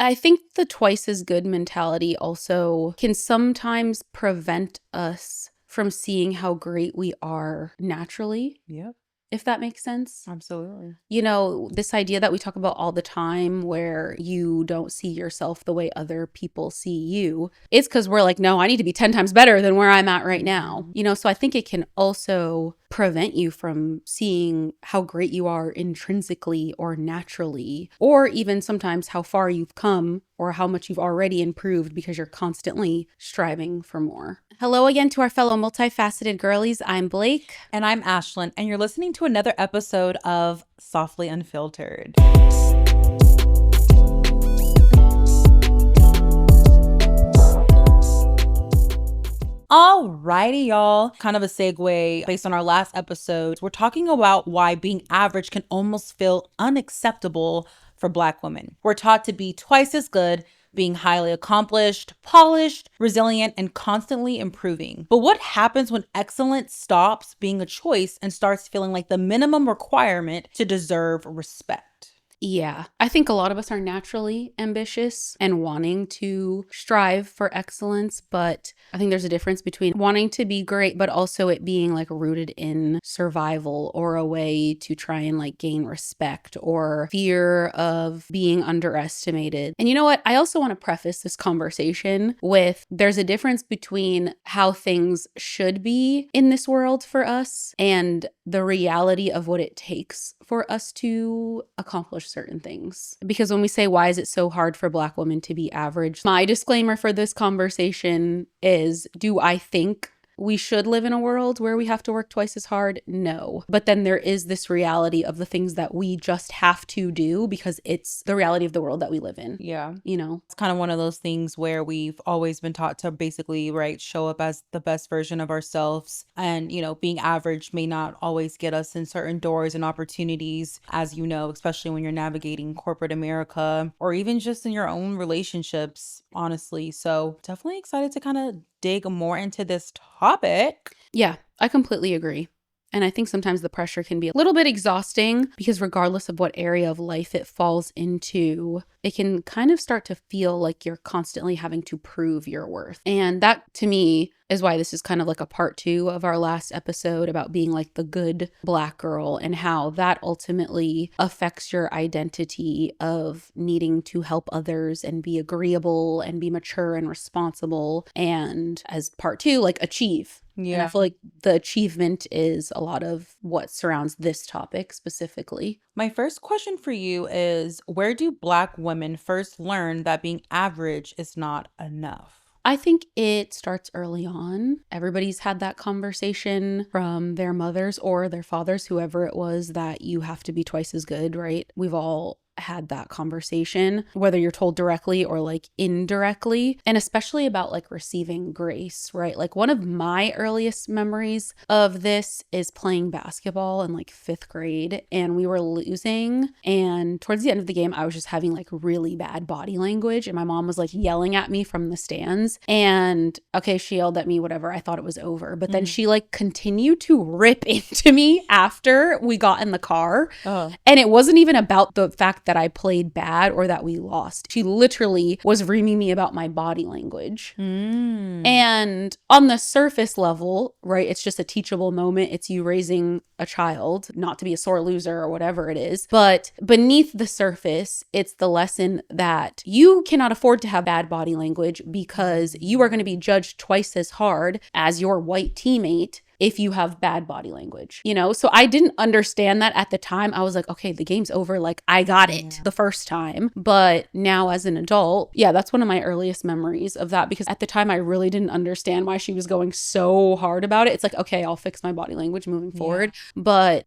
I think the twice as good mentality also can sometimes prevent us from seeing how great we are naturally. Yep. If that makes sense. Absolutely. You know, this idea that we talk about all the time where you don't see yourself the way other people see you, it's because we're like, no, I need to be 10 times better than where I'm at right now. You know, so I think it can also prevent you from seeing how great you are intrinsically or naturally, or even sometimes how far you've come or how much you've already improved because you're constantly striving for more. Hello again to our fellow multifaceted girlies. I'm Blake. And I'm Ashlyn, and you're listening to another episode of Softly Unfiltered. Alrighty, y'all. Kind of a segue based on our last episode. We're talking about why being average can almost feel unacceptable for Black women. We're taught to be twice as good, being highly accomplished, polished, resilient, and constantly improving. But what happens when excellence stops being a choice and starts feeling like the minimum requirement to deserve respect? Yeah, I think a lot of us are naturally ambitious and wanting to strive for excellence, but I think there's a difference between wanting to be great, but also it being like rooted in survival or a way to try and like gain respect or fear of being underestimated. And you know what? I also want to preface this conversation with there's a difference between how things should be in this world for us and the reality of what it takes for us to accomplish certain things. Because when we say, why is it so hard for Black women to be average? My disclaimer for this conversation is, do I think we should live in a world where we have to work twice as hard? No. But then there is this reality of the things that we just have to do because it's the reality of the world that we live in. Yeah. You know, it's kind of one of those things where we've always been taught to basically, right, show up as the best version of ourselves. And, being average may not always get us in certain doors and opportunities, as you know, especially when you're navigating corporate America or even just in your own relationships, honestly. So definitely excited to kind of dig more into this topic. Yeah, I completely agree. And I think sometimes the pressure can be a little bit exhausting because regardless of what area of life it falls into, it can kind of start to feel like you're constantly having to prove your worth. And that to me is why this is kind of like a part 2 of our last episode about being like the good Black girl and how that ultimately affects your identity of needing to help others and be agreeable and be mature and responsible. And as part 2, like achieve. Yeah. And I feel like the achievement is a lot of what surrounds this topic specifically. My first question for you is, where do Black women first learn that being average is not enough? I think it starts early on. Everybody's had that conversation from their mothers or their fathers, whoever it was, that you have to be twice as good, right? We've all had that conversation, whether you're told directly or like indirectly, and especially about like receiving grace, right? Like one of my earliest memories of this is playing basketball in like 5th grade, and we were losing, and towards the end of the game I was just having like really bad body language, and my mom was like yelling at me from the stands, and okay, she yelled at me, whatever, I thought it was over, but then she like continued to rip into me after we got in the car. And it wasn't even about the fact that I played bad or that we lost. She literally was reaming me about my body language. And on the surface level, right, it's just a teachable moment. It's you raising a child, not to be a sore loser or whatever it is. But beneath the surface, it's the lesson that you cannot afford to have bad body language because you are going to be judged twice as hard as your white teammate if you have bad body language, So I didn't understand that at the time. I was like, okay, the game's over. Like I got it the first time. But now as an adult, that's one of my earliest memories of that, because at the time I really didn't understand why she was going so hard about it. It's like, okay, I'll fix my body language moving forward. But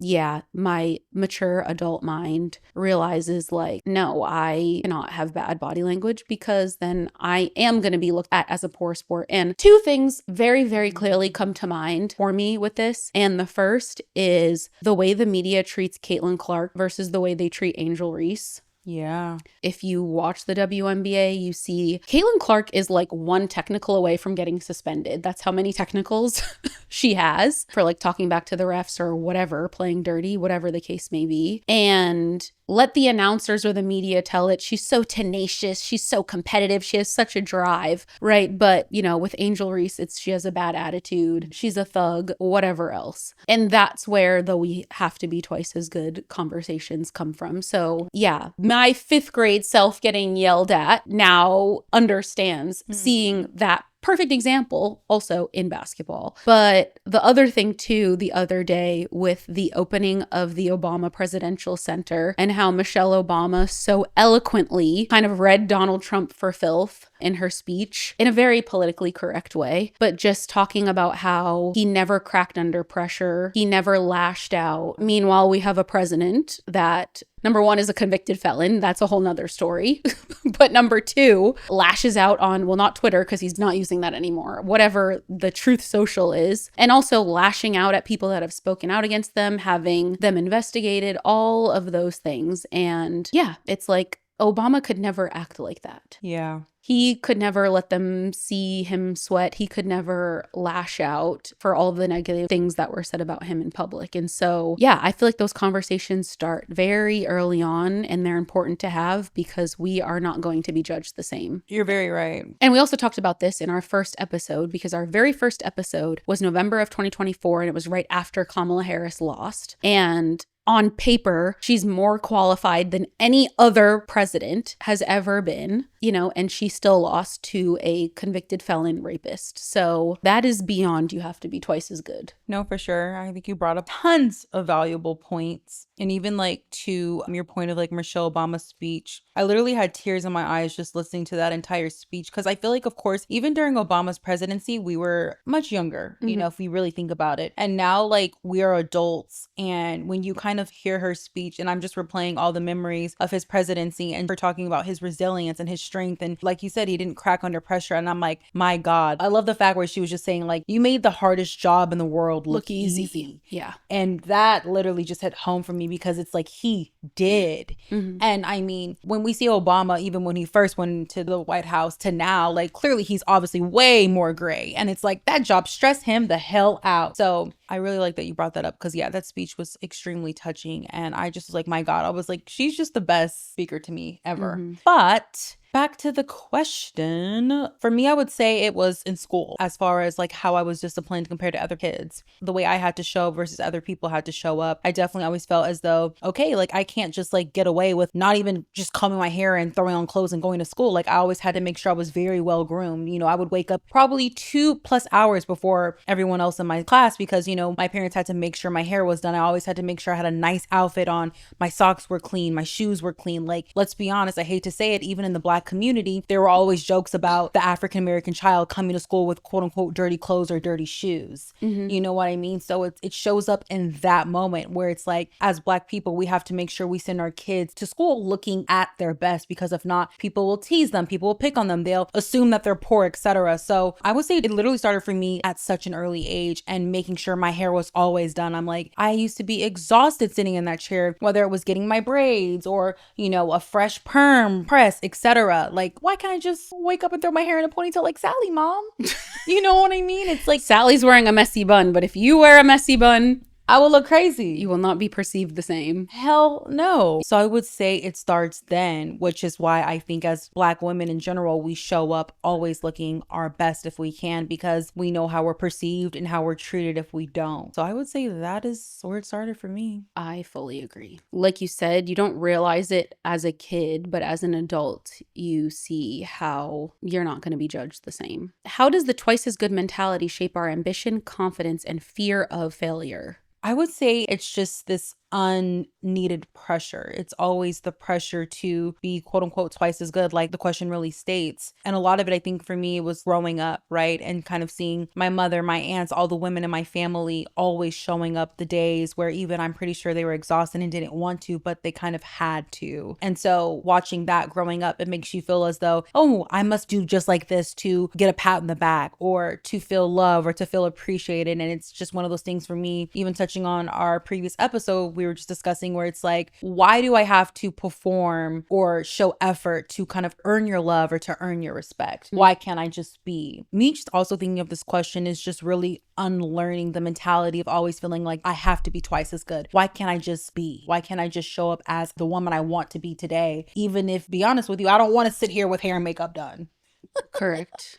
my mature adult mind realizes like, no, I cannot have bad body language because then I am going to be looked at as a poor sport. And 2 things very, very clearly come to mind for me with this. And the first is the way the media treats Caitlin Clark versus the way they treat Angel Reese. Yeah. If you watch the WNBA, you see Caitlin Clark is like one technical away from getting suspended. That's how many technicals she has for like talking back to the refs or whatever, playing dirty, whatever the case may be. And let the announcers or the media tell it. She's so tenacious. She's so competitive. She has such a drive, right? But, you know, with Angel Reese, she has a bad attitude. She's a thug, whatever else. And that's where the we have to be twice as good conversations come from. So yeah, my 5th grade self getting yelled at now understands seeing that perfect example also in basketball. But the other thing too, the other day with the opening of the Obama Presidential Center and how Michelle Obama so eloquently kind of read Donald Trump for filth in her speech in a very politically correct way, but just talking about how he never cracked under pressure. He never lashed out. Meanwhile, we have a president that number 1 is a convicted felon. That's a whole nother story. But number 2, lashes out on, well, not Twitter because he's not using that anymore, whatever the Truth Social is. And also lashing out at people that have spoken out against them, having them investigated, all of those things. And yeah, it's like Obama could never act like that. Yeah. He could never let them see him sweat. He could never lash out for all the negative things that were said about him in public. And so, yeah, I feel like those conversations start very early on and they're important to have because we are not going to be judged the same. You're very right. And we also talked about this in our first episode because our very first episode was November of 2024 and it was right after Kamala Harris lost. And on paper, she's more qualified than any other president has ever been, you know, and she still lost to a convicted felon rapist. So that is beyond you have to be twice as good. No, for sure. I think you brought up tons of valuable points. And even like to your point of like Michelle Obama's speech, I literally had tears in my eyes just listening to that entire speech. Because I feel like, of course, even during Obama's presidency, we were much younger, you know, if we really think about it. And now like we are adults. And when you kind of hear her speech, and I'm just replaying all the memories of his presidency and we're talking about his resilience and his strength. And like you said, he didn't crack under pressure. And I'm like, my God, I love the fact where she was just saying like, you made the hardest job in the world look easy. Yeah. And that literally just hit home for me because it's like he did. And I mean, when we see Obama, even when he first went into the White House to now, like clearly he's obviously way more gray. And it's like that job stressed him the hell out. So I really like that you brought that up because yeah, that speech was extremely touching. And I just was like, my God, I was like, she's just the best speaker to me ever. But back to the question. For me, I would say it was in school as far as like how I was disciplined compared to other kids. The way I had to show up versus other people had to show up. I definitely always felt as though, okay, like I can't just like get away with not even just combing my hair and throwing on clothes and going to school. Like I always had to make sure I was very well groomed. You know, I would wake up probably 2+ hours before everyone else in my class because, you know, my parents had to make sure my hair was done. I always had to make sure I had a nice outfit on. My socks were clean. My shoes were clean. Like, let's be honest, I hate to say it, even in the Black community, there were always jokes about the African-American child coming to school with quote unquote dirty clothes or dirty shoes. You know what I mean? So it shows up in that moment where it's like, as Black people, we have to make sure we send our kids to school looking at their best, because if not, people will tease them, people will pick on them, they'll assume that they're poor, etc. So I would say it literally started for me at such an early age, and making sure my hair was always done. I'm like, I used to be exhausted sitting in that chair, whether it was getting my braids or, you know, a fresh perm press, etc. Like, why can't I just wake up and throw my hair in a ponytail like Sally, mom? You know what I mean? It's like Sally's wearing a messy bun, but if you wear a messy bun, I will look crazy. You will not be perceived the same. Hell no. So I would say it starts then, which is why I think as Black women in general, we show up always looking our best if we can, because we know how we're perceived and how we're treated if we don't. So I would say that is where it started for me. I fully agree. Like you said, you don't realize it as a kid, but as an adult, you see how you're not going to be judged the same. How does the twice as good mentality shape our ambition, confidence, and fear of failure? I would say it's just this unneeded pressure. It's always the pressure to be quote unquote twice as good, like the question really states. And a lot of it, I think for me, was growing up, right? And kind of seeing my mother, my aunts, all the women in my family always showing up the days where even I'm pretty sure they were exhausted and didn't want to, but they kind of had to. And so watching that growing up, it makes you feel as though, oh, I must do just like this to get a pat in the back or to feel love or to feel appreciated. And it's just one of those things for me, even touching on our previous episode, we we were just discussing, where it's like, why do I have to perform or show effort to kind of earn your love or to earn your respect? Why can't I just be? Me just also thinking of this question is just really unlearning the mentality of always feeling like I have to be twice as good. Why can't I just be? Why can't I just show up as the woman I want to be today? Even if, be honest with you, I don't want to sit here with hair and makeup done. Correct.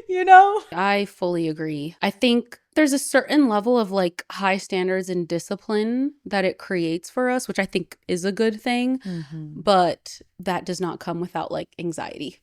You know? I fully agree. I think there's a certain level of like high standards and discipline that it creates for us, which I think is a good thing, but that does not come without like anxiety.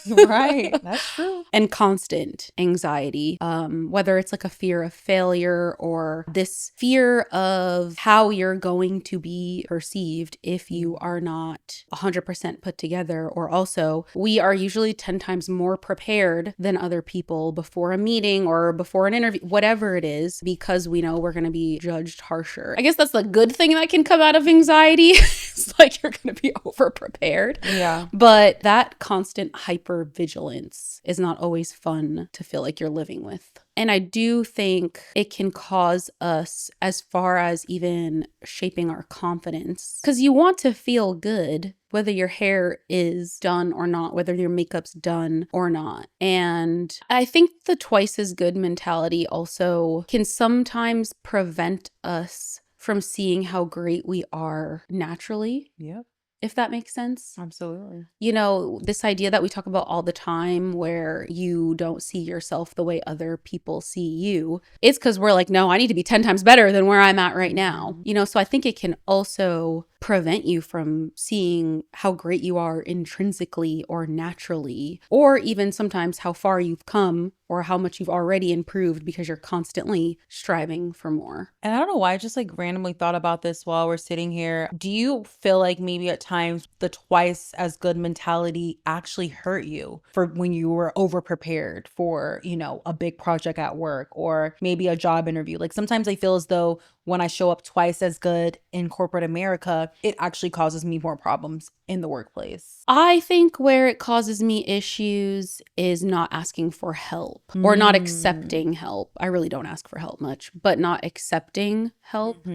Right. That's true. And constant anxiety, whether it's like a fear of failure or this fear of how you're going to be perceived if you are not 100% put together. Or also, we are usually 10 times more prepared than other people before a meeting or before an interview, whatever it is, because we know we're going to be judged harsher. I guess that's the good thing that can come out of anxiety. It's like you're going to be over prepared. Yeah. But that constant hypervigilance is not always fun to feel like you're living with. And I do think it can cause us, as far as even shaping our confidence, because you want to feel good, whether your hair is done or not, whether your makeup's done or not. And I think the twice as good mentality also can sometimes prevent us from seeing how great we are naturally. Yep. If that makes sense. Absolutely. You know, this idea that we talk about all the time where you don't see yourself the way other people see you, it's because we're like, no, I need to be 10 times better than where I'm at right now. You know, so I think it can also prevent you from seeing how great you are intrinsically or naturally, or even sometimes how far you've come or how much you've already improved because you're constantly striving for more. And I don't know why I just like randomly thought about this while we're sitting here. Do you feel like maybe at times the twice as good mentality actually hurt you for when you were over prepared for, you know, a big project at work or maybe a job interview? Like sometimes I feel as though when I show up twice as good in corporate America, it actually causes me more problems in the workplace. I think where it causes me issues is not asking for help or not accepting help. I really don't ask for help much, but not accepting help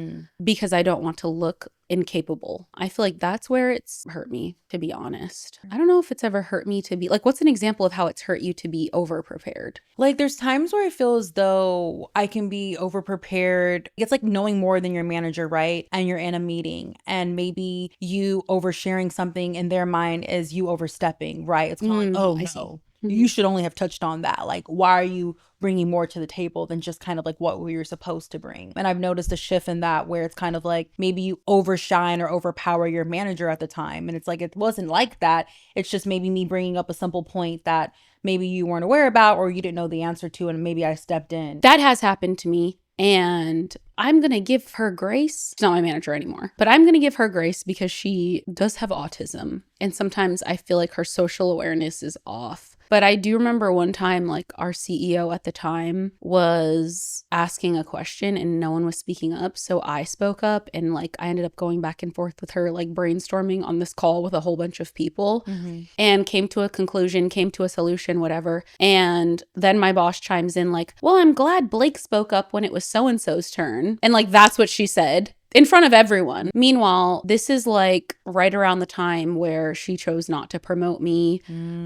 because I don't want to look incapable. I feel like that's where it's hurt me, to be honest. I don't know if it's ever hurt me to be like, what's an example of how it's hurt you to be over prepared? Like there's times where I feel as though I can be over prepared. It's like knowing more than your manager, right? And you're in a meeting and maybe you oversharing something in their mind is you overstepping, right? It's kind of like, oh no, you should only have touched on that. Like, why are you bringing more to the table than just kind of like what we were supposed to bring? And I've noticed a shift in that where it's kind of like maybe you overshine or overpower your manager at the time. And it's like, it wasn't like that. It's just maybe me bringing up a simple point that maybe you weren't aware about or you didn't know the answer to, and maybe I stepped in. That has happened to me. And I'm going to give her grace. She's not my manager anymore, but I'm going to give her grace because she does have autism. And sometimes I feel like her social awareness is off. But I do remember one time, like our CEO at the time was asking a question and no one was speaking up. So I spoke up and like I ended up going back and forth with her, like brainstorming on this call with a whole bunch of people and came to a conclusion, came to a solution, whatever. And then my boss chimes in like, well, I'm glad Blake spoke up when it was so-and-so's turn. And like, that's what she said. In front of everyone. Meanwhile, this is like right around the time where she chose not to promote me,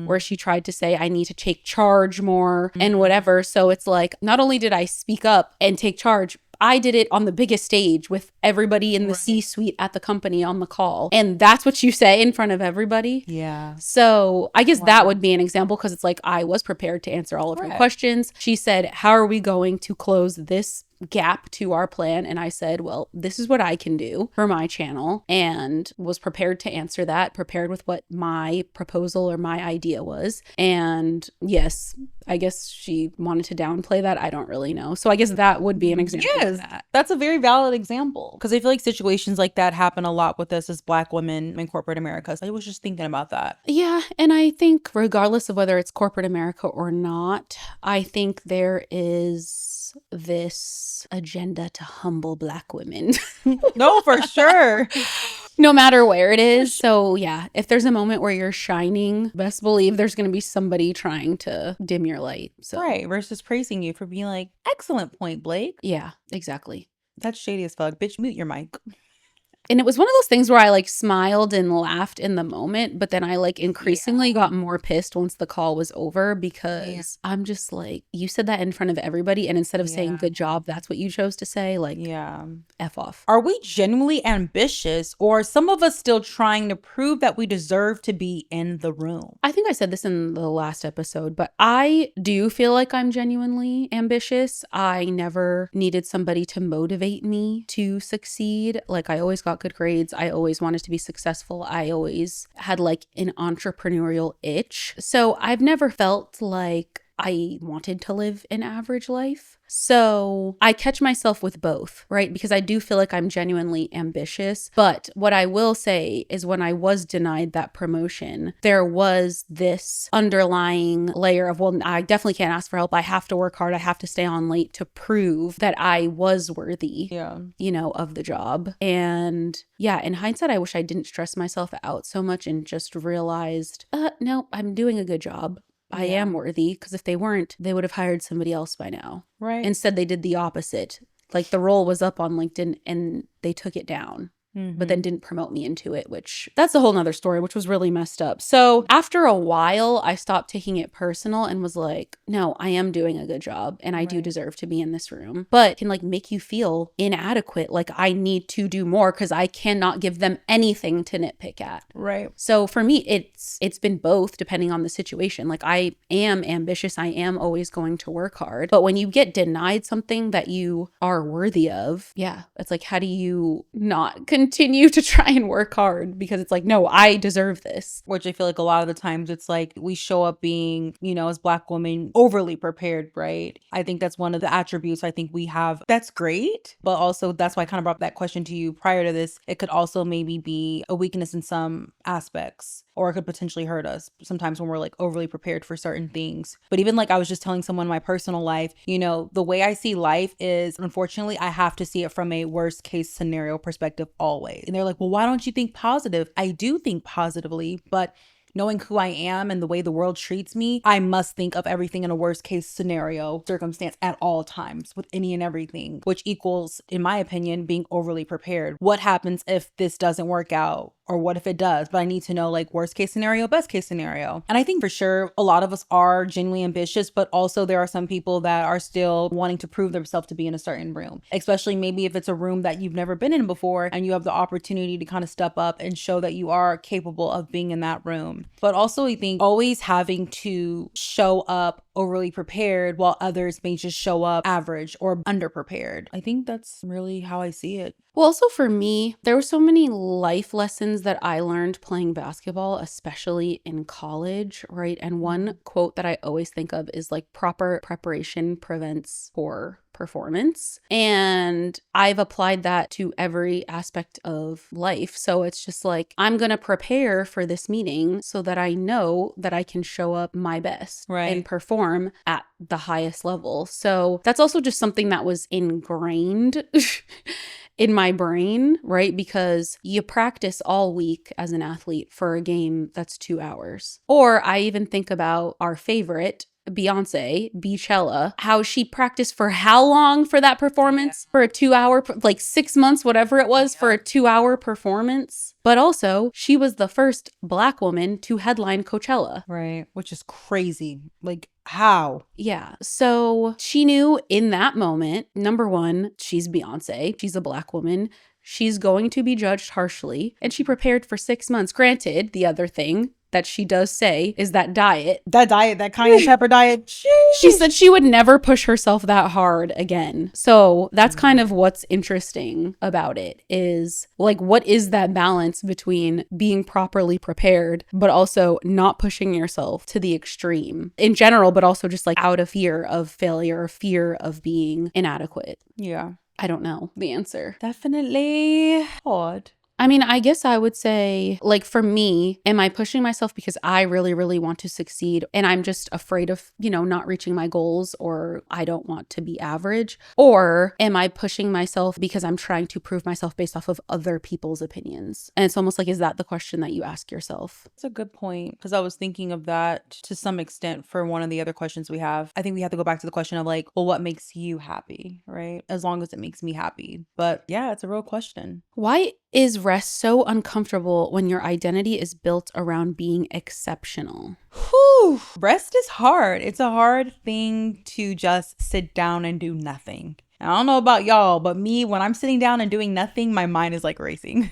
where she tried to say I need to take charge more and whatever. So it's like, not only did I speak up and take charge, I did it on the biggest stage with everybody in the C-suite at the company on the call. And that's what you say in front of everybody. Yeah. So I guess that would be an example because it's like I was prepared to answer all of her questions. She said, how are we going to close this gap to our plan? And I said, well, this is what I can do for my channel, and was prepared to answer that, prepared with what my proposal or my idea was. And yes, I guess she wanted to downplay that. I don't really know. So I guess that would be an example of that. That's a very valid example, because I feel like situations like that happen a lot with us as Black women in corporate America. So I was just thinking about that. Yeah. And I think regardless of whether it's corporate America or not, I think there is this agenda to humble Black women. No, for sure. No matter where it is. So yeah, if there's a moment where you're shining, best believe there's going to be somebody trying to dim your light. So Right. Versus praising you for being like, excellent point, Blake. yeah, exactly. That's shady as fuck. Bitch, mute your mic. And it was one of those things where I like smiled and laughed in the moment, but then I like increasingly got more pissed once the call was over because I'm just like, you said that in front of everybody. And instead of saying good job, that's what you chose to say. Like, F off. Are we genuinely ambitious, or are some of us still trying to prove that we deserve to be in the room? I think I said this in the last episode, but I do feel like I'm genuinely ambitious. I never needed somebody to motivate me to succeed. Like, I always got good grades. I always wanted to be successful. I always had like an entrepreneurial itch. So I've never felt like I wanted to live an average life. So I catch myself with both, right? Because I do feel like I'm genuinely ambitious. But what I will say is when I was denied that promotion, there was this underlying layer of, well, I definitely can't ask for help. I have to work hard. I have to stay on late to prove that I was worthy, of the job. And in hindsight, I wish I didn't stress myself out so much and just realized, no, I'm doing a good job. I am worthy, because if they weren't, they would have hired somebody else by now. Right. Instead, they did the opposite. Like, the role was up on LinkedIn and they took it down. But then didn't promote me into it, which that's a whole nother story, which was really messed up. So after a while, I stopped taking it personal and was like, no, I am doing a good job and I do deserve to be in this room. But it can like make you feel inadequate. Like, I need to do more because I cannot give them anything to nitpick at. Right. So for me, it's been both depending on the situation. Like, I am ambitious. I am always going to work hard. But when you get denied something that you are worthy of, it's like, how do you not continue to try and work hard? Because it's like, no, I deserve this. Which I feel like a lot of the times it's like we show up being, as Black women, overly prepared, right? I think that's one of the attributes I think we have. That's great. But also that's why I kind of brought up that question to you prior to this. It could also maybe be a weakness in some aspects, or it could potentially hurt us sometimes when we're like overly prepared for certain things. But even like I was just telling someone in my personal life, the way I see life is, unfortunately, I have to see it from a worst case scenario perspective always. And they're like, well, why don't you think positive? I do think positively, but knowing who I am and the way the world treats me, I must think of everything in a worst case scenario circumstance at all times with any and everything, which equals, in my opinion, being overly prepared. What happens if this doesn't work out? Or what if it does? But I need to know like worst case scenario, best case scenario. And I think for sure a lot of us are genuinely ambitious, but also there are some people that are still wanting to prove themselves to be in a certain room, especially maybe if it's a room that you've never been in before and you have the opportunity to kind of step up and show that you are capable of being in that room. But also I think always having to show up overly prepared while others may just show up average or underprepared. I think that's really how I see it. Well, also for me, there were so many life lessons that I learned playing basketball, especially in college, right? And one quote that I always think of is like, proper preparation prevents poor performance. And I've applied that to every aspect of life. So it's just like, I'm going to prepare for this meeting so that I know that I can show up my best and perform at the highest level. So that's also just something that was ingrained in my brain, right? Because you practice all week as an athlete for a game that's 2 hours. Or I even think about our favorite, Beyonce, Beachella, how she practiced for how long for that performance? For a 2 hour, like 6 months, whatever it was, for a 2 hour performance. But also, she was the first Black woman to headline Coachella. Right. Which is crazy. Like, how? Yeah. So she knew in that moment, number one, she's Beyonce. She's a Black woman. She's going to be judged harshly. And she prepared for 6 months. Granted, the other thing that she does say is that diet. That cayenne pepper diet. She said she would never push herself that hard again. So that's kind of what's interesting about it, is like, what is that balance between being properly prepared, but also not pushing yourself to the extreme in general, but also just like out of fear of failure or fear of being inadequate? Yeah. I don't know the answer. Definitely hard. I mean, I guess I would say, like, for me, am I pushing myself because I really, really want to succeed and I'm just afraid of, not reaching my goals, or I don't want to be average? Or am I pushing myself because I'm trying to prove myself based off of other people's opinions? And it's almost like, is that the question that you ask yourself? That's a good point, because I was thinking of that to some extent for one of the other questions we have. I think we have to go back to the question of like, well, what makes you happy, right? As long as it makes me happy. But yeah, it's a real question. Why is rest so uncomfortable when your identity is built around being exceptional? Whew. Rest is hard. It's a hard thing to just sit down and do nothing. I don't know about y'all, but me, when I'm sitting down and doing nothing, my mind is like racing.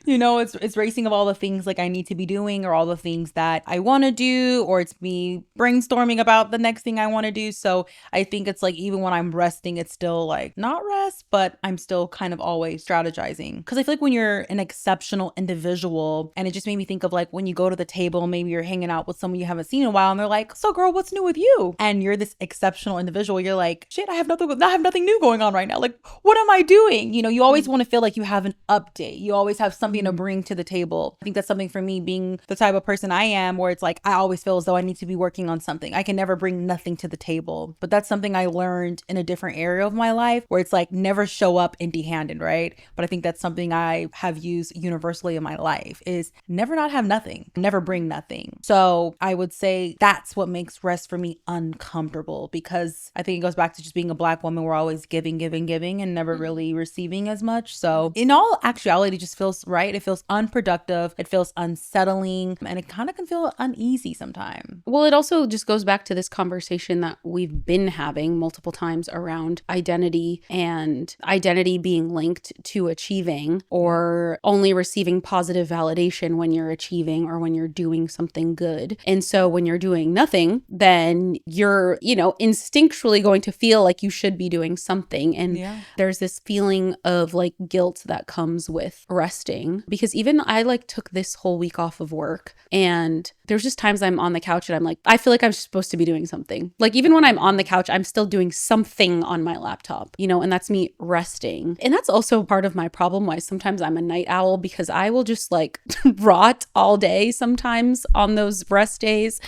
It's racing of all the things like I need to be doing, or all the things that I want to do, or it's me brainstorming about the next thing I want to do. So I think it's like, even when I'm resting, it's still like not rest, but I'm still kind of always strategizing. Because I feel like when you're an exceptional individual, and it just made me think of like when you go to the table, maybe you're hanging out with someone you haven't seen in a while, and they're like, so girl, what's new with you? And you're this exceptional individual. You're like, shit, I have nothing new going on right now. Like, what am I doing? You always want to feel like you have an update. You always have something to bring to the table. I think that's something for me, being the type of person I am, where it's like I always feel as though I need to be working on something. I can never bring nothing to the table. But that's something I learned in a different area of my life, where it's like never show up empty-handed, right? But I think that's something I have used universally in my life, is never not have nothing, never bring nothing. So I would say that's what makes rest for me uncomfortable, because I think it goes back to just being a Black woman. We're always giving, and never really receiving as much. So in all actuality, it just feels right. It feels unproductive. It feels unsettling, and it kind of can feel uneasy sometimes. Well, it also just goes back to this conversation that we've been having multiple times around identity, and identity being linked to achieving, or only receiving positive validation when you're achieving or when you're doing something good. And so when you're doing nothing, then you're, instinctually going to feel like you should be doing something. And there's this feeling of like guilt that comes with resting, because even I like took this whole week off of work, and there's just times I'm on the couch and I'm like, I feel like I'm supposed to be doing something. Like, even when I'm on the couch, I'm still doing something on my laptop, and that's me resting. And that's also part of my problem why sometimes I'm a night owl, because I will just like rot all day sometimes on those rest days.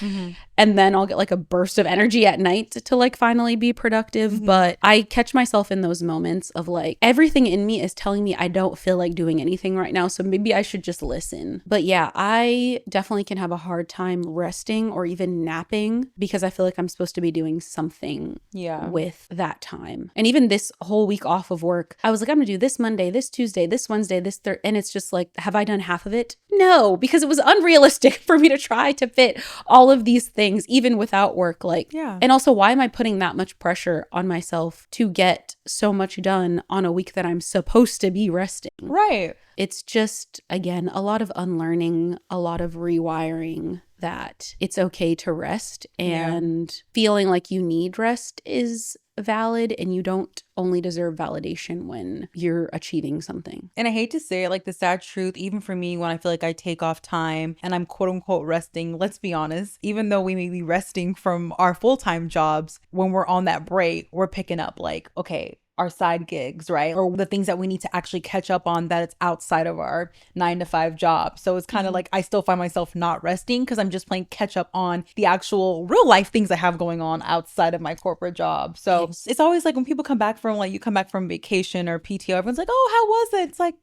And then I'll get like a burst of energy at night to like finally be productive. But I catch myself in those moments of like, everything in me is telling me I don't feel like doing anything right now, so maybe I should just listen. But yeah, I definitely can have a hard time resting or even napping, because I feel like I'm supposed to be doing something with that time. And even this whole week off of work, I was like, I'm gonna do this Monday, this Tuesday, this Wednesday, this Thursday, and it's just like, have I done half of it? No, because it was unrealistic for me to try to fit all of these things even without work. And also, why am I putting that much pressure on myself to get so much done on a week that I'm supposed to be resting? Right. It's just, again, a lot of unlearning, a lot of rewiring that it's okay to rest, and feeling like you need rest is valid, and you don't only deserve validation when you're achieving something. And I hate to say it, like, the sad truth, even for me, when I feel like I take off time and I'm quote unquote resting, let's be honest, even though we may be resting from our full-time jobs, when we're on that break, we're picking up like, okay, our side gigs, right? Or the things that we need to actually catch up on that it's outside of our 9-to-5 job. So it's kind of like I still find myself not resting, because I'm just playing catch up on the actual real life things I have going on outside of my corporate job. So it's always like when people come back from, like, you come back from vacation or PTO, everyone's like, oh, how was it? It's like,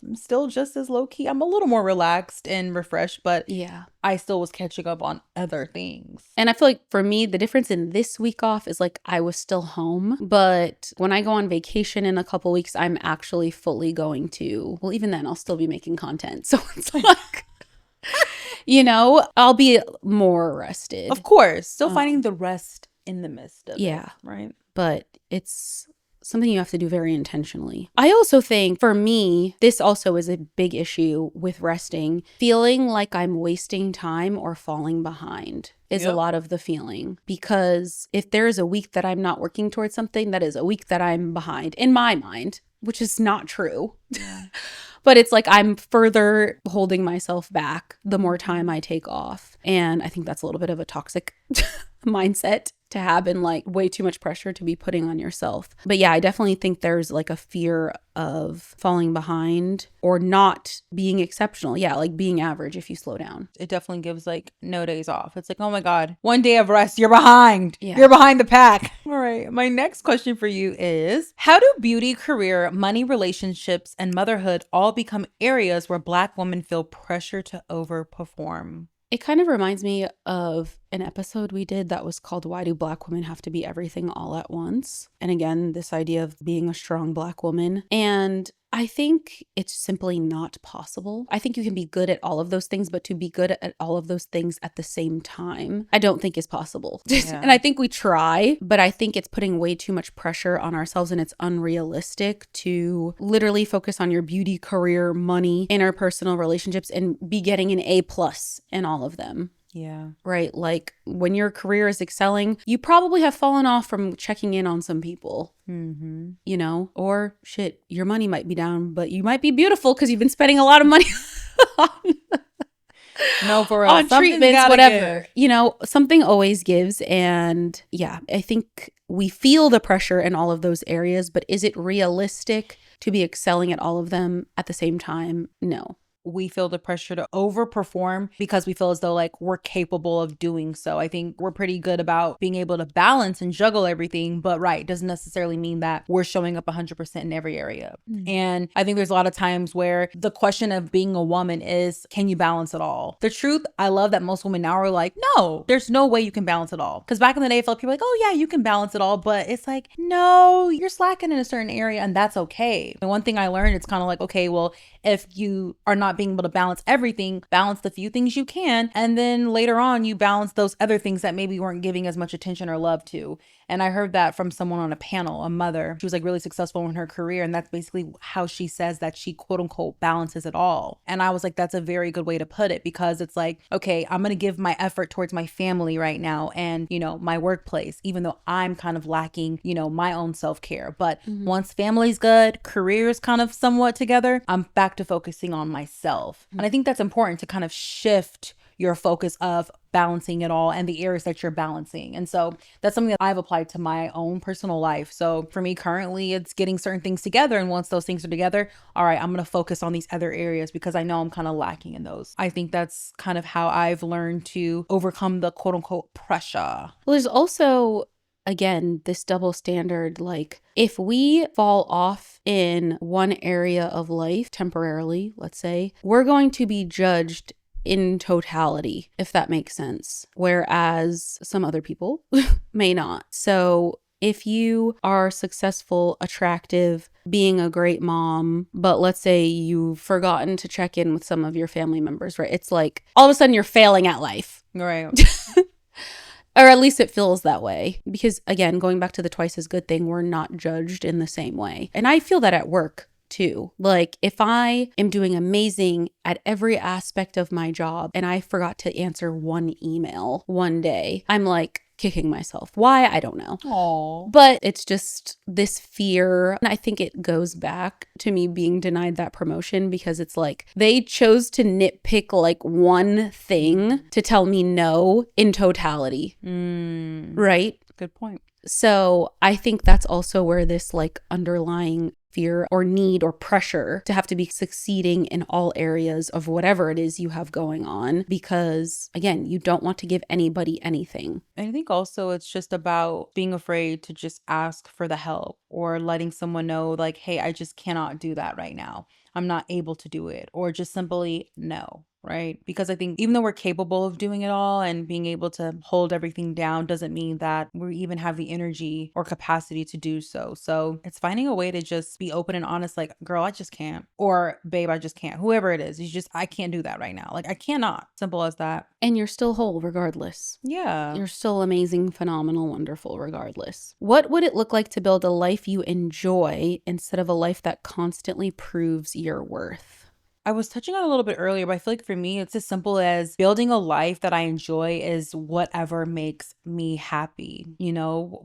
I'm still just as low key. I'm a little more relaxed and refreshed, but I still was catching up on other things. And I feel like for me, the difference in this week off is like I was still home, but when I go on vacation in a couple weeks, I'm actually fully going to, well, even then I'll still be making content. So it's like, I'll be more rested. Of course. Still finding the rest in the midst of it, right? But it's something you have to do very intentionally. I also think for me, this also is a big issue with resting. Feeling like I'm wasting time or falling behind is a lot of the feeling. Because if there is a week that I'm not working towards something, that is a week that I'm behind in my mind, which is not true. But it's like I'm further holding myself back the more time I take off. And I think that's a little bit of a toxic mindset to have, and like way too much pressure to be putting on yourself. But yeah, I definitely think there's like a fear of falling behind or not being exceptional. Yeah, like being average if you slow down. It definitely gives like no days off. It's like, oh my God, one day of rest, you're behind. Yeah. You're behind the pack. All right. My next question for you is, how do beauty, career, money, relationships, and motherhood all become areas where Black women feel pressure to overperform? It kind of reminds me of an episode we did that was called Why Do Black Women Have to Be Everything All at Once? And again, this idea of being a strong Black woman. And I think it's simply not possible. I think you can be good at all of those things, but to be good at all of those things at the same time, I don't think is possible. Yeah. And I think we try, but I think it's putting way too much pressure on ourselves, and it's unrealistic to literally focus on your beauty, career, money, interpersonal relationships, and be getting an A+ in all of them. Yeah. Right? Like when your career is excelling, you probably have fallen off from checking in on some people, you know, or shit, your money might be down, but you might be beautiful because you've been spending a lot of money No, for real. on treatments, whatever. You know, something always gives. And yeah, I think we feel the pressure in all of those areas, but is it realistic to be excelling at all of them at the same time? No. We feel the pressure to overperform because we feel as though like we're capable of doing so. I think we're pretty good about being able to balance and juggle everything, but right, doesn't necessarily mean that we're showing up 100% in every area. And I think there's a lot of times where the question of being a woman is, can you balance it all? The truth, I love that most women now are like, no, there's no way you can balance it all. Because back in the day, I felt people like, oh yeah, you can balance it all, but it's like, no, you're slacking in a certain area and that's okay. And one thing I learned, it's kind of like, okay, well, if you are not being able to balance everything, balance the few things you can, and then later on you balance those other things that maybe you weren't giving as much attention or love to. And I heard that from someone on a panel, a mother. She was like really successful in her career, and that's basically how she says that she quote unquote balances it all. And I was like, that's a very good way to put it, because it's like, okay, I'm gonna give my effort towards my family right now and, you know, my workplace, even though I'm kind of lacking, you know, my own self-care. But once family's good, career's kind of somewhat together, I'm back to focusing on myself. And I think that's important to kind of shift your focus of balancing it all and the areas that you're balancing. And so that's something that I've applied to my own personal life. So for me currently, it's getting certain things together. And once those things are together, all right, I'm going to focus on these other areas because I know I'm kind of lacking in those. I think that's kind of how I've learned to overcome the quote unquote pressure. Well, there's also, again, this double standard. Like if we fall off in one area of life temporarily, let's say, we're going to be judged in totality, if that makes sense. Whereas some other people may not. So if you are successful, attractive, being a great mom, but let's say you've forgotten to check in with some of your family members, right? It's like all of a sudden you're failing at life. Right. Or at least it feels that way. Because again, going back to the twice as good thing, we're not judged in the same way. And I feel that at work too. Like if I am doing amazing at every aspect of my job and I forgot to answer one email one day, I'm like kicking myself. Why? I don't know. Aww. But it's just this fear. And I think it goes back to me being denied that promotion because it's like they chose to nitpick like one thing to tell me no in totality. Right? Good point. So I think that's also where this like underlying fear or need or pressure to have to be succeeding in all areas of whatever it is you have going on, because again, you don't want to give anybody anything. And I think also it's just about being afraid to just ask for the help or letting someone know like, hey, I just cannot do that right now. I'm not able to do it, or just simply no. Right? Because I think even though we're capable of doing it all and being able to hold everything down doesn't mean that we even have the energy or capacity to do so. So it's finding a way to just be open and honest, like, girl, I just can't. Or babe, I just can't. Whoever it is, I can't do that right now. Like I cannot. Simple as that. And you're still whole regardless. Yeah. You're still amazing, phenomenal, wonderful regardless. What would it look like to build a life you enjoy instead of a life that constantly proves your worth? I was touching on a little bit earlier, but I feel like for me, it's as simple as building a life that I enjoy is whatever makes me happy,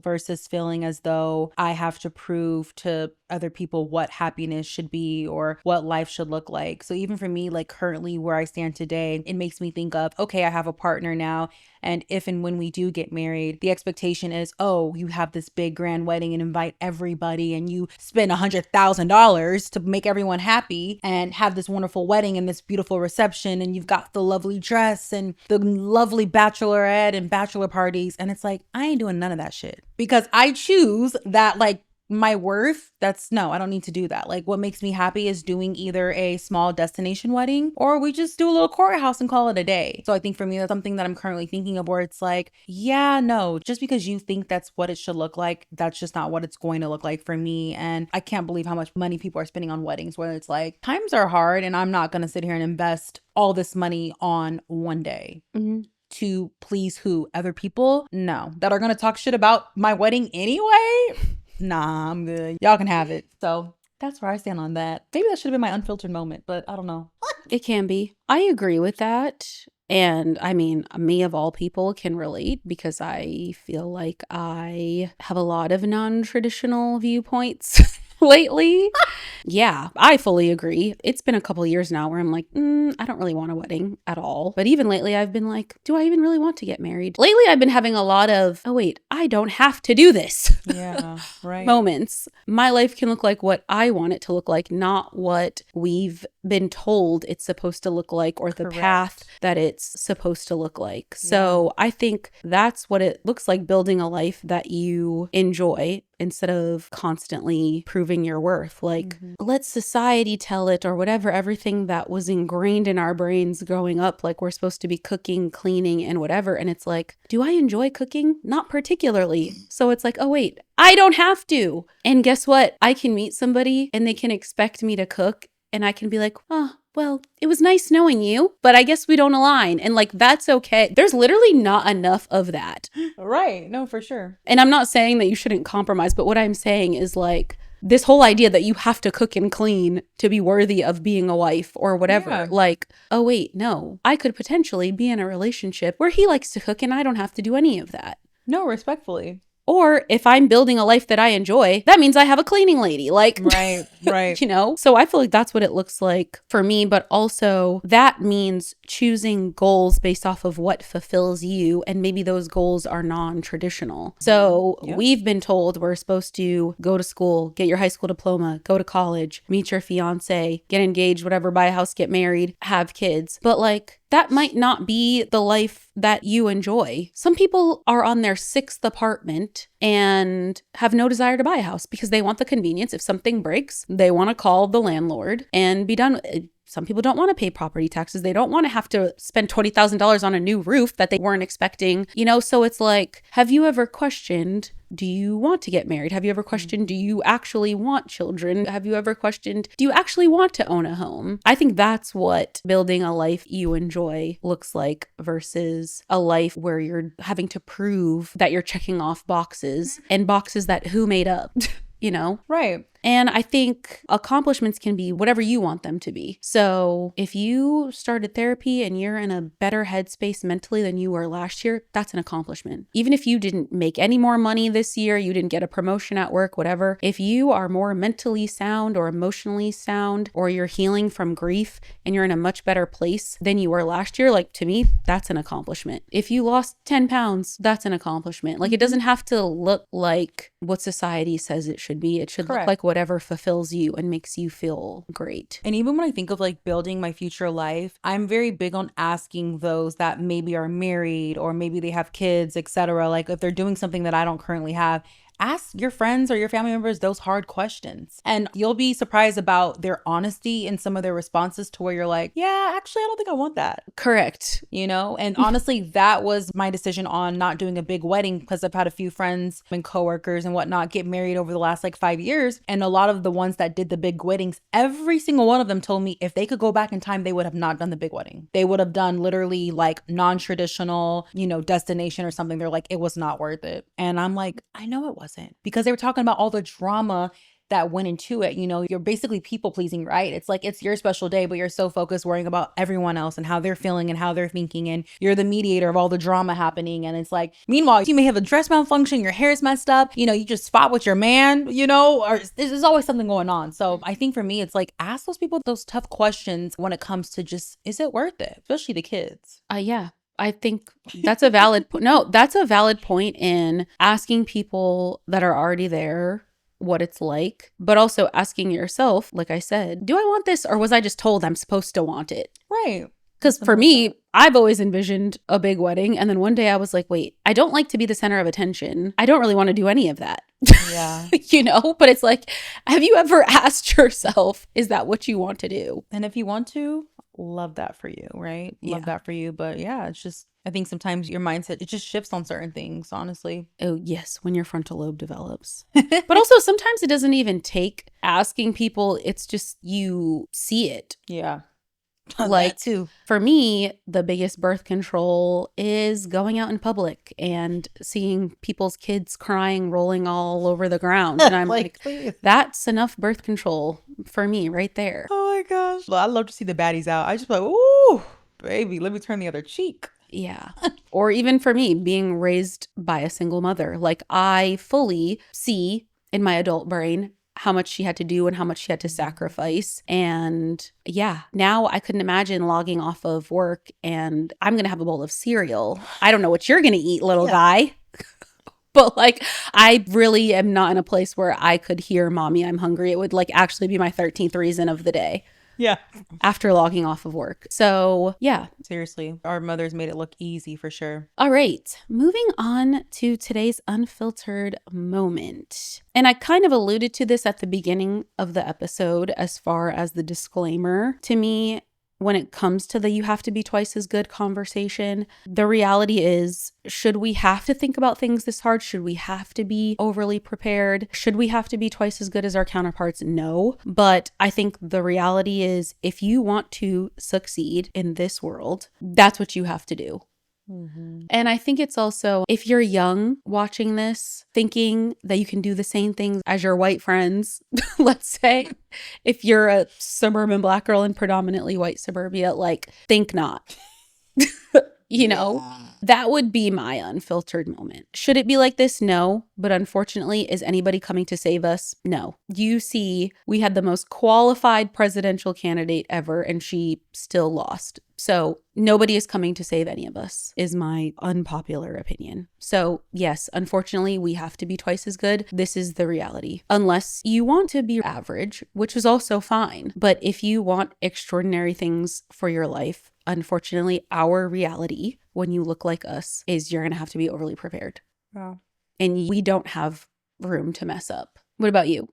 versus feeling as though I have to prove to other people what happiness should be or what life should look like. So even for me, like currently where I stand today, it makes me think of, okay, I have a partner now. And if and when we do get married, the expectation is, oh, you have this big grand wedding and invite everybody and you spend $100,000 to make everyone happy and have this wonderful wedding and this beautiful reception. And you've got the lovely dress and the lovely bachelorette and bachelor parties. And it's like, I ain't doing none of that shit because I choose that, like, my worth, I don't need to do that. Like, what makes me happy is doing either a small destination wedding or we just do a little courthouse and call it a day. So I think for me, that's something that I'm currently thinking of where it's like, yeah, no, just because you think that's what it should look like, that's just not what it's going to look like for me. And I can't believe how much money people are spending on weddings where it's like, times are hard and I'm not going to sit here and invest all this money on one day. To please who? Other people? No. That are going to talk shit about my wedding anyway? Nah, I'm good. Y'all can have it. So that's where I stand on that. Maybe that should have been my unfiltered moment, but I don't know. It can be. I agree with that. And I mean, me of all people can relate because I feel like I have a lot of non-traditional viewpoints lately. Yeah, I fully agree. It's been a couple years now where I'm like, I don't really want a wedding at all. But even lately, I've been like, do I even really want to get married? Lately, I've been having a lot of, oh wait, I don't have to do this. Yeah, right. Moments. My life can look like what I want it to look like, not what we've been told it's supposed to look like or the path that it's supposed to look like. So I think that's what it looks like, building a life that you enjoy instead of constantly proving your worth. Like, let society tell it or whatever, everything that was ingrained in our brains growing up, like we're supposed to be cooking, cleaning, and whatever. And it's like, do I enjoy cooking? Not particularly. So it's like, oh wait, I don't have to. And guess what? I can meet somebody and they can expect me to cook and I can be like, oh, well, it was nice knowing you, but I guess we don't align. And like, that's okay. There's literally not enough of that. Right. No, for sure. And I'm not saying that you shouldn't compromise, but what I'm saying is like, this whole idea that you have to cook and clean to be worthy of being a wife or whatever. Yeah. Like, oh wait, no, I could potentially be in a relationship where he likes to cook and I don't have to do any of that. No, respectfully. Or if I'm building a life that I enjoy, that means I have a cleaning lady. Like, right. So I feel like that's what it looks like for me. But also that means choosing goals based off of what fulfills you. And maybe those goals are non-traditional. So we've been told we're supposed to go to school, get your high school diploma, go to college, meet your fiance, get engaged, whatever, buy a house, get married, have kids. But like, that might not be the life that you enjoy. Some people are on their 6th apartment and have no desire to buy a house because they want the convenience. If something breaks, they want to call the landlord and be done with it. Some people don't want to pay property taxes. They don't want to have to spend $20,000 on a new roof that they weren't expecting, So it's like, have you ever questioned, do you want to get married? Have you ever questioned, do you actually want children? Have you ever questioned, do you actually want to own a home? I think that's what building a life you enjoy looks like versus a life where you're having to prove that you're checking off boxes and boxes that who made up, Right. And I think accomplishments can be whatever you want them to be. So if you started therapy and you're in a better headspace mentally than you were last year, that's an accomplishment. Even if you didn't make any more money this year, you didn't get a promotion at work, whatever, if you are more mentally sound or emotionally sound, or you're healing from grief and you're in a much better place than you were last year, like, to me, that's an accomplishment. If you lost 10 pounds, that's an accomplishment. Like, it doesn't have to look like what society says it should be. It should look like whatever fulfills you and makes you feel great. And even when I think of like building my future life, I'm very big on asking those that maybe are married or maybe they have kids, etc. Like, if they're doing something that I don't currently have, ask your friends or your family members those hard questions. And you'll be surprised about their honesty in some of their responses to where you're like, yeah, actually, I don't think I want that. Correct. And honestly, that was my decision on not doing a big wedding because I've had a few friends and coworkers and whatnot get married over the last like 5 years. And a lot of the ones that did the big weddings, every single one of them told me if they could go back in time, they would have not done the big wedding. They would have done literally like non-traditional, destination or something. They're like, it was not worth it. And I'm like, I know it wasn't, because they were talking about all the drama that went into it. You know, you're basically people pleasing, right? It's like, it's your special day, but you're so focused worrying about everyone else and how they're feeling and how they're thinking. And you're the mediator of all the drama happening. And it's like, meanwhile, you may have a dress malfunction, your hair is messed up, you know, you just fought with your man, you know, or there's always something going on. So I think for me, it's like, ask those people those tough questions when it comes to just, is it worth it? Especially the kids. Yeah. I think that's a valid no, that's a valid point in asking people that are already there what it's like, but also asking yourself, like I said, do I want this, or was I just told I'm supposed to want it? Right. Because for me, I've always envisioned a big wedding. And then one day I was like, wait, I don't like to be the center of attention. I don't really want to do any of that. Yeah. You know, but it's like, have you ever asked yourself, is that what you want to do? And if you want to, love that for you, right? Love that for you. But yeah, it's just, I think sometimes your mindset, it just shifts on certain things, honestly. Oh, yes, when your frontal lobe develops. But also sometimes it doesn't even take asking people. It's just you see it. Yeah. Like, too. For me, the biggest birth control is going out in public and seeing people's kids crying, rolling all over the ground. And I'm like, that's enough birth control for me right there. Oh my gosh. Well, I love to see the baddies out. I just be like, ooh, baby, let me turn the other cheek. Yeah. Or even for me, being raised by a single mother, like I fully see in my adult brain how much she had to do and how much she had to sacrifice. And yeah, now I couldn't imagine logging off of work and I'm going to have a bowl of cereal. I don't know what you're going to eat, little guy. But like, I really am not in a place where I could hear mommy, I'm hungry. It would like actually be my 13th reason of the day. Yeah. After logging off of work. So yeah. Seriously, our mothers made it look easy for sure. All right. Moving on to today's unfiltered moment. And I kind of alluded to this at the beginning of the episode as far as the disclaimer. To me, when it comes to the you have to be twice as good conversation, the reality is, should we have to think about things this hard? Should we have to be overly prepared? Should we have to be twice as good as our counterparts? No. But I think the reality is, if you want to succeed in this world, that's what you have to do. Mm-hmm. And I think it's also, if you're young watching this, thinking that you can do the same things as your white friends, let's say, if you're a suburban Black girl in predominantly white suburbia, like, think not. You know, that would be my unfiltered moment. Should it be like this? No. But unfortunately, is anybody coming to save us? No. You see, we had the most qualified presidential candidate ever, and she still lost. So nobody is coming to save any of us, is my unpopular opinion. So yes, unfortunately, we have to be twice as good. This is the reality. Unless you want to be average, which is also fine. But if you want extraordinary things for your life, unfortunately, our reality, when you look like us, is you're going to have to be overly prepared. Wow. And we don't have room to mess up. What about you?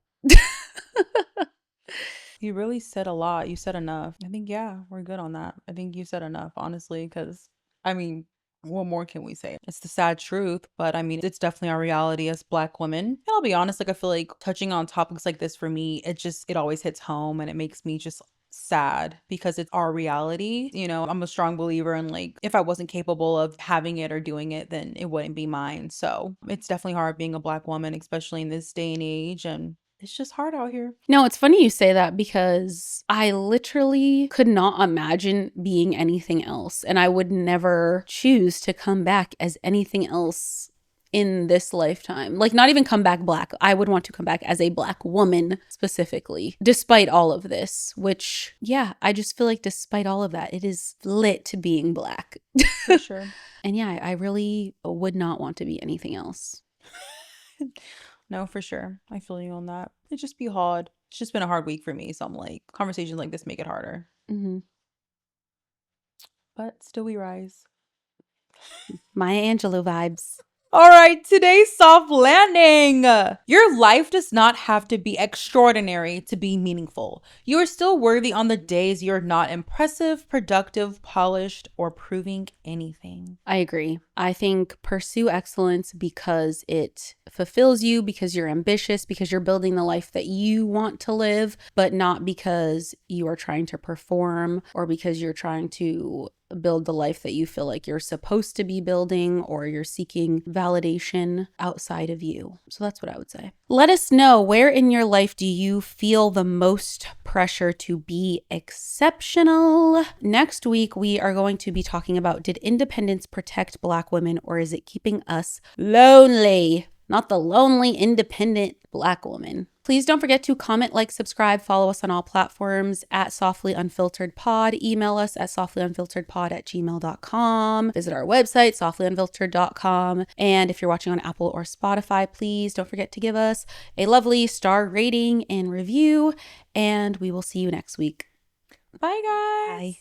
You really said a lot. You said enough. I think, yeah, we're good on that. I think you said enough, honestly, because, I mean, what more can we say? It's the sad truth, but I mean, it's definitely our reality as Black women. And I'll be honest, like, I feel like touching on topics like this for me, it always hits home, and it makes me just sad because it's our reality. You know, I'm a strong believer in, like, if I wasn't capable of having it or doing it, then it wouldn't be mine. So it's definitely hard being a Black woman, especially in this day and age. And it's just hard out here. No, it's funny you say that, because I literally could not imagine being anything else. And I would never choose to come back as anything else in this lifetime. Like, not even come back Black. I would want to come back as a Black woman specifically, despite all of this, which, yeah, I just feel like despite all of that, it is lit being Black. For sure. And yeah, I really would not want to be anything else. No, for sure. I feel you on that. It'd just be hard. It's just been a hard week for me. So I'm like, conversations like this make it harder. Mm-hmm. But still we rise. Maya Angelou vibes. All right, today's soft landing. Your life does not have to be extraordinary to be meaningful. You are still worthy on the days you're not impressive, productive, polished, or proving anything. I agree. I think pursue excellence because it fulfills you, because you're ambitious, because you're building the life that you want to live, but not because you are trying to perform or because you're trying to build the life that you feel like you're supposed to be building, or you're seeking validation outside of you. So that's what I would say. Let us know, where in your life do you feel the most pressure to be exceptional? Next week, we are going to be talking about, did independence protect Black women, or is it keeping us lonely? Not the lonely, independent Black woman. Please don't forget to comment, like, subscribe, follow us on all platforms at Softly Unfiltered Pod. Email us at softlyunfilteredpod@gmail.com. Visit our website, softlyunfiltered.com. And if you're watching on Apple or Spotify, please don't forget to give us a lovely star rating and review. And we will see you next week. Bye, guys. Bye.